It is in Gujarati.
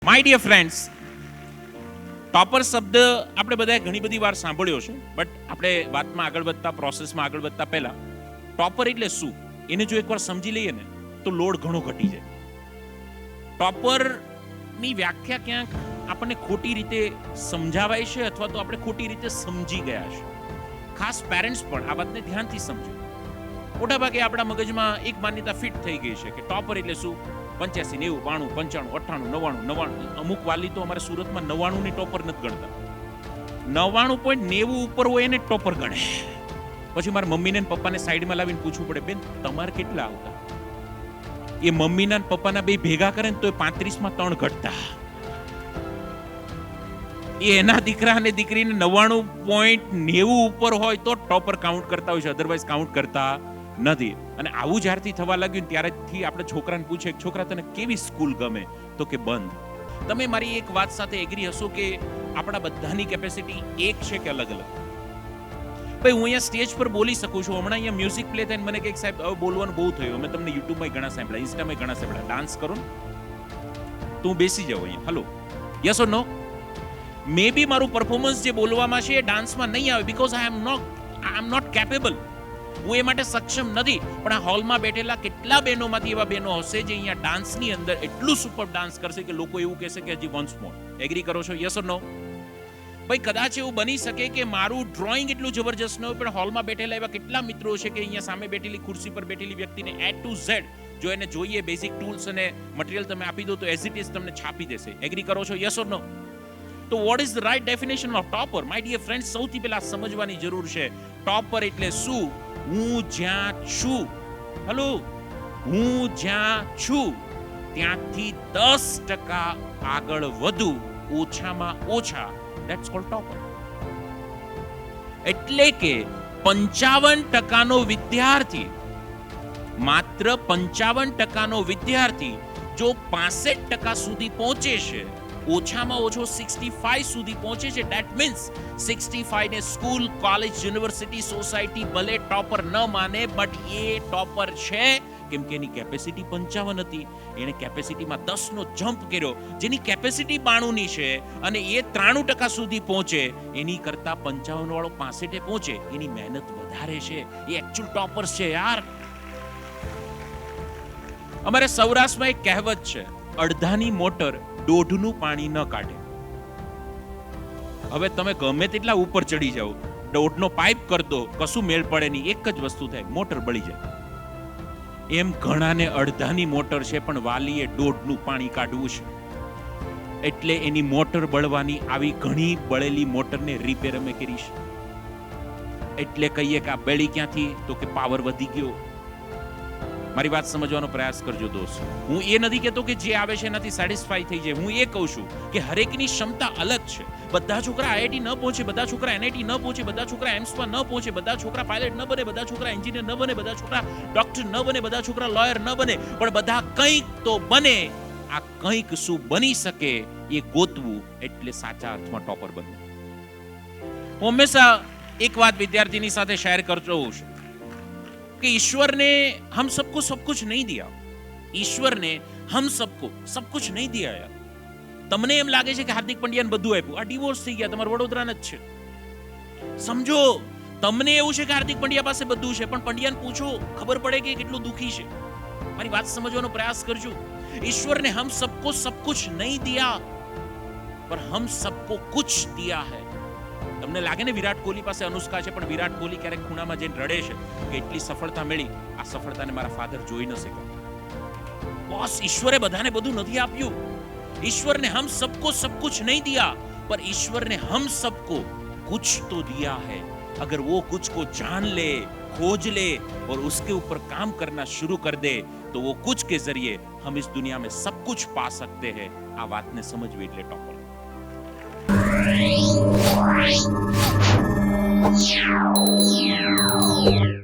માય ડિયર ફ્રેન્ડ્સ, ટોપર શબ્દ આપણે બધાએ ઘણી બધી વાર સાંભળ્યો છે, બટ આપણે વાતમાં આગળ વધતા, પ્રોસેસમાં આગળ વધતા પહેલા ટોપર એટલે શું એને જો એકવાર સમજી લઈએ ને તો લોડ ઘણો ઘટી જાય. ટોપરની વ્યાખ્યા ક્યાંક આપણને ખોટી રીતે સમજાવાય છે અથવા તો આપણે ખોટી રીતે સમજી ગયા છે. ખાસ પેરેન્ટ્સ પણ આ વાતને ધ્યાનથી સમજો. મોટાભાગે આપણા મગજમાં એક માન્યતા ફિટ થઈ ગઈ છે કે ટોપર એટલે શું, 85, 90, 92, 95, 98, 99. અમુક વાલી તો અમારે સુરતમાં 99 ની ટોપર નથી ગણતા. 99.90 ઉપર હોય એને ટોપર ગણે. પછી મારા મમ્મીને ને પપ્પાને સાઈડમાં લાવીને પૂછવું પડે, બેન તમારે કેટલા આવતા? એ મમ્મીના ને પપ્પાના બે ભેગા કરે ને તો 35માં 3 ઘટતા. એ એના દીકરા અને દીકરીને 99.90 ઉપર હોય તો ટોપર કાઉન્ટ કરતા હોય છે, અધરવાઇઝ કાઉન્ટ કરતા નથી. અને આવું જ્યારથી થવા લાગ્યું ત્યારથી આપણે છોકરાને પૂછે, છોકરા તને કેવી સ્કૂલ ગમે? તો કે બંધ. તમે મારી એક વાત સાથે એગ્રી હશો કે આપણા બધાની કેપેસિટી એક છે કે અલગ અલગ? ભાઈ હું અહીંયા સ્ટેજ પર બોલી શકું છું, હમણાં અહીંયા મ્યુઝિક પ્લે થઈને મને કંઈક સાહેબ હવે બોલવાનું બહુ થયું, અમે તમને યુટ્યુબમાં ઘણા સાંભળ્યા, ઇન્સ્ટામાં ઘણા સાંભળ્યા, ડાન્સ કરો ને તો હું બેસી જાઉં અહીંયા. હલો, યસ ઓર નો? મે બી મારું પરફોર્મન્સ જે બોલવામાં છે એ ડાન્સમાં નહીં આવે, because I am not capable. હું એ માટે સક્ષમ નથી. પણ આ હોલમાં બેઠેલા કેટલા બહેનોમાંથી એવા બહેનો હશે જે અહીંયા ડાન્સની અંદર એટલું સુપર ડાન્સ કરશે કે લોકો એવું કહેશે કે હજી વન્સ મોર. એગ્રી કરો છો? યસ ઓર નો? ભાઈ કદાચ એવું બની શકે કે મારું ડ્રોઈંગ એટલું જબરજસ્ત ન હોય, પણ હોલમાં બેઠેલા એવા કેટલા મિત્રો છે કે અહીંયા સામે બેઠેલી ખુરશી પર બેઠેલી વ્યક્તિને A to Z જો એને જોઈએ બેઝિક ટૂલ્સ અને મટીરિયલ તમે આપી દો તો એઝ ઇટ ઇઝ તમને છાપી દેશે. એગ્રી કરો છો? Yes or no? તો what is the right definition of topper? My dear friends, સૌથી પહેલા સમજવાની જરૂર છે ટોપર એટલે શું. હું જ્યાં છું, હલો, હું જ્યાં છું ત્યાંથી 10% આગળ વધુ, ઓછામાં ઓછા, ધેટ્સ કોલ્ડ ટોપર. એટલે કે 55% નો વિદ્યાર્થી, માત્ર 55% નો વિદ્યાર્થી જો 65% સુધી પહોંચે છે, ઓછામાં ઓછો 65 સુધી પહોંચે છે, ધેટ મીન્સ 65 ને સ્કૂલ, કોલેજ, યુનિવર્સિટી, સોસાયટી ભલે ટોપર ન માને, બટ એ ટોપર છે કેમ કે એની કેપેસિટી 55 હતી. એને કેપેસિટીમાં 10 નો જમ્પ કર્યો, જેની કેપેસિટી 92 ની છે અને એ 93% સુધી પહોંચે, એની કરતા 55 વાળો 65 પહોંચે, એની મહેનત વધારે છે. એ એકચ્યુઅલ ટોપર્સ છે યાર. અમારે સૌરાષ્ટ્રમાં એક કહેવત છે, અડધાની મોટર દોઢનું પાણી ન કાઢે. હવે તમે ગમે તેટલા ઉપર ચડી જાઓ, દોઢનો પાઇપ કર દો, કશું મેળ પડે નહીં, એક જ વસ્તુ થાય, મોટર બળી જાય. એમ ઘણાને અડધાની મોટર છે પણ વાલીએ દોઢનું પાણી કાઢવું છે, એટલે એની મોટર બળવાની આવી ઘણી બળેલી મોટરને રિપેર અમે કરી છે. એટલે કહીએ કે આ બળી ક્યાંથી? તો કે પાવર વધી ગયો. મારી વાત સમજવાનો પ્રયાસ કરજો દોસ્ત. હું એ નથી કહેતો કે જે આવે છે એનાથી સેટિસ્ફાઈ થઈ જાય. હું એ કહું છું કે હરેકની ક્ષમતા અલગ છે. બધા છોકરા IIT ન પહોંચે, બધા છોકરા NIT ન પહોંચે, બધા છોકરા એમ્સમાં ન પહોંચે, બધા છોકરા પાયલટ ન બને, બધા છોકરા એન્જિનિયર ન બને, બધા છોકરા ડોક્ટર ન બને, બધા છોકરા લોયર ન બને, પણ બધા કંઈક તો બને. આ કંઈક શું બની શકે એ ગોતવું એટલે સાચા અર્થમાં ટોપર બનવું. હું હંમેશા એક વાત વિદ્યાર્થીની સાથે શેર કરતો હોઉં છું कि ईश्वर ने हम सबको सब कुछ नहीं दिया. ईश्वर ने हम सबको सब कुछ नहीं दिया यार. તમને એમ લાગે છે કે હાર્દિક પંડ્યાને બધું આપ્યું, આ ડિવોર્સ થઈ ગયા, તમારા વડોદરાના જ છે. સમજો, તમને એવું છે કે હાર્દિક પંડ્યા પાસે બધું છે, પણ પંડ્યાને પૂછો, ખબર પડે કે કેટલું દુખી છે. મારી વાત સમજવાનો પ્રયાસ કરજો. ईश्वर ने हम सबको सब कुछ नहीं दिया, पर हम सबको कुछ दिया है. તમને લાગે ને વિરાટ કોહલી પાસે અનુષ્કા છે, પણ વિરાટ કોહલી ક્યારેક ખૂણામાં જઈને રડે છે કે એટલી સફળતા મળી, આ સફળતાને મારા ફાધર જોઈ ન શક્યા. બોસ, ઈશ્વરે બધાને બધું નથી આપ્યું. ईश्वर ने हम सबको सब कुछ नहीं दिया, पर ईश्वर ने हम सबको कुछ तो दिया है. अगर वो कुछ को जान ले, खोज ले और उसके ऊपर काम करना शुरू कर दे, तो वो कुछ के जरिए हम इस दुनिया में सब कुछ पा सकते हैं. આ વાતને સમજવી એટલે ટોપર. Yeah.